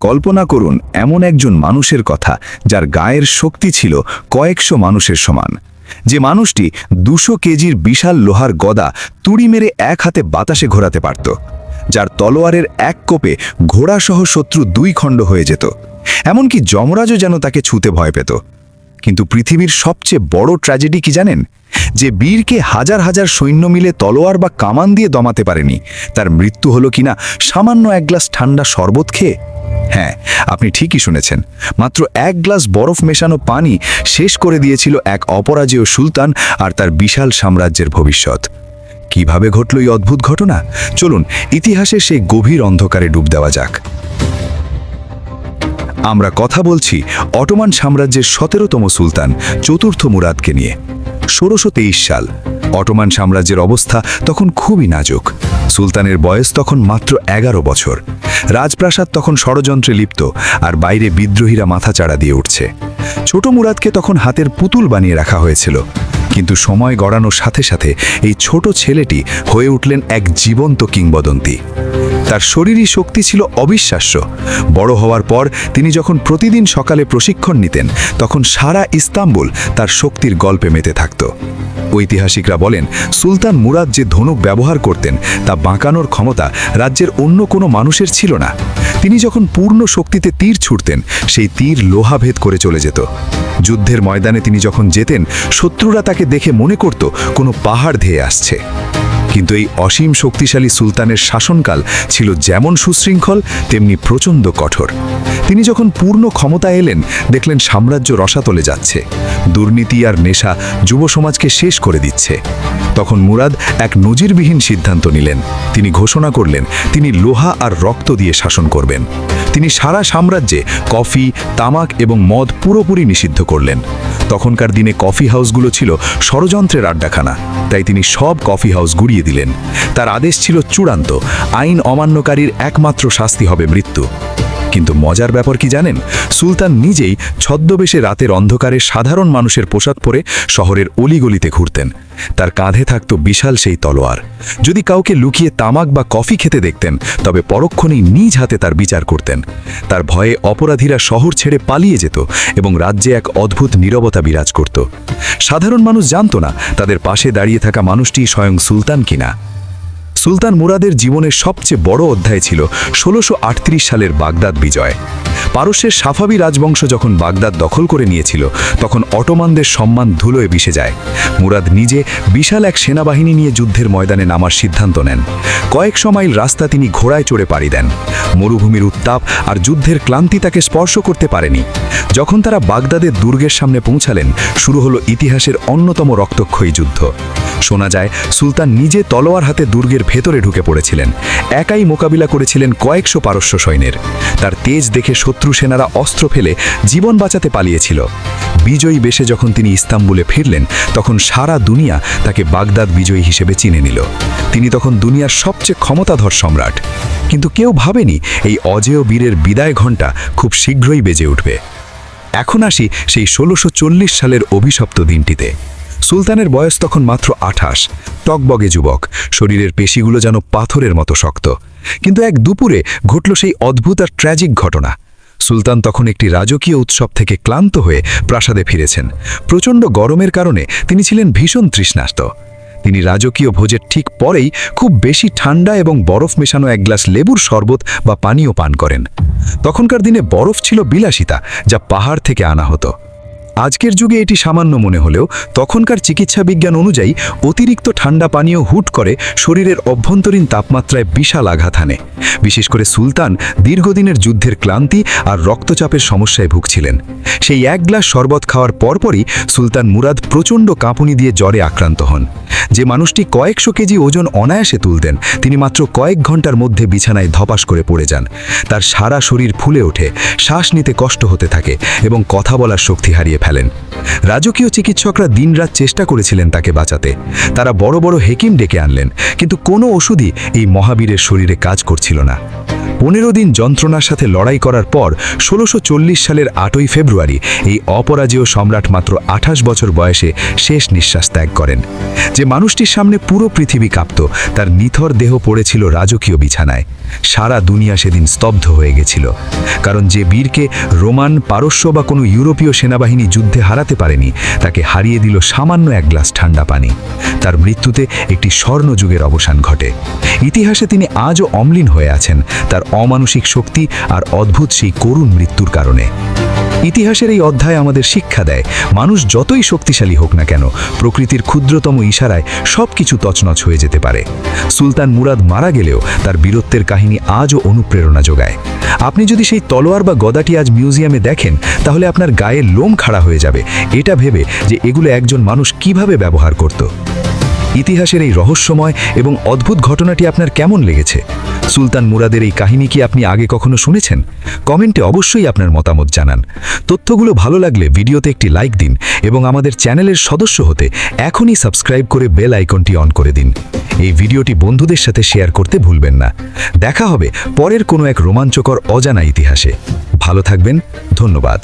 কল্পনা করুন এমন একজন মানুষের কথা যার গায়ের শক্তি ছিল কয়েকশো মানুষের সমান, যে মানুষটি 200 কেজির বিশাল লোহার গদা তুড়ি মেরে এক হাতে বাতাসে ঘোরাতে পারত, যার তলোয়ারের এক কোপে ঘোড়াসহ শত্রু 2 খণ্ড হয়ে যেত। এমনকি যমরাজও যেন তাকে ছুঁতে ভয় পেত। কিন্তু পৃথিবীর সবচেয়ে বড় ট্র্যাজেডি কি জানেন? যে বীরকে হাজার হাজার সৈন্য মিলে তলোয়ার বা কামান দিয়ে দমাতে পারেনি, তার মৃত্যু হলো কিনা সামান্য এক গ্লাস ঠান্ডা শরবত খেয়ে। হ্যাঁ, আপনি ঠিকই শুনেছেন, মাত্র 1 গ্লাস বরফ মেশানো পানি শেষ করে দিয়েছিল এক অপরাজেয় সুলতান আর তার বিশাল সাম্রাজ্যের ভবিষ্যৎ। কিভাবে ঘটল এই অদ্ভুত ঘটনা? চলুন ইতিহাসের সেই গভীর অন্ধকারে ডুব দেওয়া যাক। আমরা কথা বলছি অটোমান সাম্রাজ্যের 17তম সুলতান চতুর্থ মুরাদকে নিয়ে। 1623 সাল। অটোমান সাম্রাজ্যের অবস্থা তখন খুবই নাজুক। সুলতানের বয়স তখন মাত্র 11 বছর। রাজপ্রাসাদ তখন ষড়যন্ত্রে লিপ্ত, আর বাইরে বিদ্রোহীরা মাথাচাড়া দিয়ে উঠছে। ছোট মুরাদকে তখন হাতের পুতুল বানিয়ে রাখা হয়েছিল। কিন্তু সময় গড়ানোর সাথে সাথে এই ছোট ছেলেটি হয়ে উঠলেন এক জীবন্ত কিংবদন্তি। তার শরীরী শক্তি ছিল অবিশ্বাস্য। বড় হওয়ার পর তিনি যখন প্রতিদিন সকালে প্রশিক্ষণ নিতেন, তখন সারা ইস্তাম্বুল তার শক্তির গল্পে মেতে থাকত। ঐতিহাসিকরা বলেন, সুলতান মুরাদ যে ধনুক ব্যবহার করতেন তা বাঁকানোর ক্ষমতা রাজ্যের অন্য কোনো মানুষের ছিল না। তিনি যখন পূর্ণ শক্তিতে তীর ছুঁড়তেন, সেই তীর লোহাভেদ করে চলে যেত। যুদ্ধের ময়দানে তিনি যখন যেতেন, শত্রুরা তাকে দেখে মনে করত কোনো পাহাড় ধেয়ে আসছে। কিন্তু এই অসীম শক্তিশালী সুলতানের শাসনকাল ছিল যেমন সুশৃঙ্খল, তেমনি প্রচণ্ড কঠোর। তিনি যখন পূর্ণ ক্ষমতা এলেন, দেখলেন সাম্রাজ্য রসাতলে যাচ্ছে। দুর্নীতি আর নেশা যুব সমাজকে শেষ করে দিচ্ছে। তখন মুরাদ এক নজিরবিহীন সিদ্ধান্ত নিলেন। তিনি ঘোষণা করলেন তিনি লোহা আর রক্ত দিয়ে শাসন করবেন। তিনি সারা সাম্রাজ্যে কফি, তামাক এবং মদ পুরোপুরি নিষিদ্ধ করলেন। তখনকার দিনে কফি হাউসগুলো ছিল ষড়যন্ত্রের আড্ডাখানা, তাই তিনি সব কফি হাউস গুড়িয়ে দিলেন। তার আদেশ ছিল চূড়ান্ত, আইন অমান্যকারীর একমাত্র শাস্তি হবে মৃত্যু। কিন্তু মজার ব্যাপার কি জানেন? সুলতান নিজেই ছদ্মবেশে রাতের অন্ধকারে সাধারণ মানুষের পোশাক পরে শহরের অলিগলিতে ঘুরতেন। তার কাঁধে থাকত বিশাল সেই তলোয়ার। যদি কাউকে লুকিয়ে তামাক বা কফি খেতে দেখতেন, তবে পরক্ষণেই নিজ হাতে তার বিচার করতেন। তার ভয়ে অপরাধীরা শহর ছেড়ে পালিয়ে যেত এবং রাজ্যে এক অদ্ভুত নীরবতা বিরাজ করত। সাধারণ মানুষ জানত না তাদের পাশে দাঁড়িয়ে থাকা মানুষটি স্বয়ং সুলতান কিনা। সুলতান মুরাদের জীবনের সবচেয়ে বড় অধ্যায় ছিল 1638 সালের বাগদাদ বিজয়। পারস্যের সাফাবি রাজবংশ যখন বাগদাদ দখল করে নিয়েছিল, তখন অটোমানদের সম্মান ধুলোয় মিশে যায়। মুরাদ নিজে বিশাল এক সেনাবাহিনী নিয়ে যুদ্ধের ময়দানে নামার সিদ্ধান্ত নেন। কয়েকশো মাইল রাস্তা তিনি ঘোড়ায় চড়ে পাড়ি দেন। মরুভূমির উত্তাপ আর যুদ্ধের ক্লান্তি তাকে স্পর্শ করতে পারেনি। যখন তারা বাগদাদের দুর্গের সামনে পৌঁছালেন, শুরু হলো ইতিহাসের অন্যতম রক্তক্ষয়ী যুদ্ধ। শোনা যায় সুলতান নিজে তলোয়ার হাতে দুর্গের ভেতরে ঢুকে পড়েছিলেন। একাই মোকাবিলা করেছিলেন কয়েকশো পারস্য সৈন্যের। তার তেজ দেখে শত্রু সেনারা অস্ত্র ফেলে জীবন বাঁচাতে পালিয়েছিল। বিজয়ী বেশে যখন তিনি ইস্তাম্বুলে ফিরলেন, তখন সারা দুনিয়া তাকে বাগদাদ বিজয়ী হিসেবে চিনে নিল। তিনি তখন দুনিয়ার সবচেয়ে ক্ষমতাধর সম্রাট। কিন্তু কেউ ভাবেনি এই অজেয় বীরের বিদায় ঘণ্টা খুব শীঘ্রই বেজে উঠবে। এখন আসি সেই 1640 সালের অভিশপ্ত দিনটিতে। সুলতানের বয়স তখন মাত্র 28। টকবগে যুবক, শরীরের পেশিগুলো যেন পাথরের মতো শক্ত। কিন্তু এক দুপুরে ঘটল সেই অদ্ভুত আর ট্র্যাজিক ঘটনা। সুলতান তখন একটি রাজকীয় উৎসব থেকে ক্লান্ত হয়ে প্রাসাদে ফিরেছেন। প্রচণ্ড গরমের কারণে তিনি ছিলেন ভীষণ তৃষ্ণার্ত। তিনি রাজকীয় ভোজের ঠিক পরেই খুব বেশি ঠান্ডা এবং বরফ মেশানো এক গ্লাস লেবুর শরবত বা পানীয় পান করেন। তখনকার দিনে বরফ ছিল বিলাসিতা, যা পাহাড় থেকে আনা হতো। আজকের যুগে এটি সামান্য মনে হলেও তখনকার চিকিৎসা বিজ্ঞান অনুযায়ী অতিরিক্ত ঠান্ডা পানীয় হুট করে শরীরের অভ্যন্তরীণ তাপমাত্রায় বিশাল আঘাত হানে। বিশেষ করে সুলতান দীর্ঘদিনের যুদ্ধের ক্লান্তি আর রক্তচাপের সমস্যায় ভুগছিলেন। সেই এক গ্লাস শরবত খাওয়ার পরপরই সুলতান মুরাদ প্রচণ্ড কাঁপুনি দিয়ে জ্বরে আক্রান্ত হন। যে মানুষটি কয়েকশো কেজি ওজন অনায়াসে তুলতেন, তিনি মাত্র কয়েক ঘন্টার মধ্যে বিছানায় ধপাস করে পড়ে যান। তার সারা শরীর ফুলে ওঠে, শ্বাস নিতে কষ্ট হতে থাকে এবং কথা বলার শক্তি হারিয়ে ফেলেন। রাজকীয় চিকিৎসকরা দিনরাত চেষ্টা করেছিলেন তাকে বাঁচাতে। তারা বড় বড় হেকিম ডেকে আনলেন, কিন্তু কোনো ওষুধই এই মহাবীরের শরীরে কাজ করছিল না। 15 দিন যন্ত্রণার সাথে লড়াই করার পর 1640 সালের 8ই ফেব্রুয়ারি এই অপরাজেয় সম্রাট মাত্র 28 বছর বয়সে শেষ নিঃশ্বাস ত্যাগ করেন। যে মানুষটির সামনে পুরো পৃথিবী কাঁপত, তার নিথর দেহ পড়েছিল রাজকীয় বিছানায়। সারা দুনিয়া সেদিন স্তব্ধ হয়ে গেছিল, কারণ যে বীরকে রোমান, পারস্য বা কোনো ইউরোপীয় সেনাবাহিনী যুদ্ধে হারাতে পারেনি, তাকে হারিয়ে দিল সামান্য এক গ্লাস ঠান্ডা পানি। তার মৃত্যুতে একটি স্বর্ণযুগের অবসান ঘটে। ইতিহাসে তিনি আজও অম্লীন হয়ে আছেন, তার অমানসিক শক্তি আর অদ্ভুত সেই করুণ মৃত্যুর কারণে। ইতিহাসের এই অধ্যায় আমাদের শিক্ষা দেয়, মানুষ যতই শক্তিশালী হোক না কেন, প্রকৃতির ক্ষুদ্রতম ইশারায় সবকিছু তছনছ হয়ে যেতে পারে। সুলতান মুরাদ মারা গেলেও তার বীরত্বের কাহিনী আজও অনুপ্রেরণা যোগায়। আপনি যদি সেই তলোয়ার বা গদাটি আজ মিউজিয়ামে দেখেন, তাহলে আপনার গায়ে লোম খাড়া হয়ে যাবে, এটা ভেবে যে এগুলো একজন মানুষ কিভাবে ব্যবহার করত। ইতিহাসের এই রহস্যময় এবং অদ্ভুত ঘটনাটি আপনার কেমন লেগেছে? সুলতান মুরাদের এই কাহিনী কি আপনি আগে কখনো শুনেছেন? কমেন্টে অবশ্যই আপনার মতামত জানান। তথ্যগুলো ভালো লাগলে ভিডিওতে একটি লাইক দিন এবং আমাদের চ্যানেলের সদস্য হতে এখনই সাবস্ক্রাইব করে বেল আইকনটি অন করে দিন। এই ভিডিওটি বন্ধুদের সাথে শেয়ার করতে ভুলবেন না। দেখা হবে পরের কোনো এক রোমাঞ্চকর অজানা ইতিহাসে। ভালো থাকবেন, ধন্যবাদ।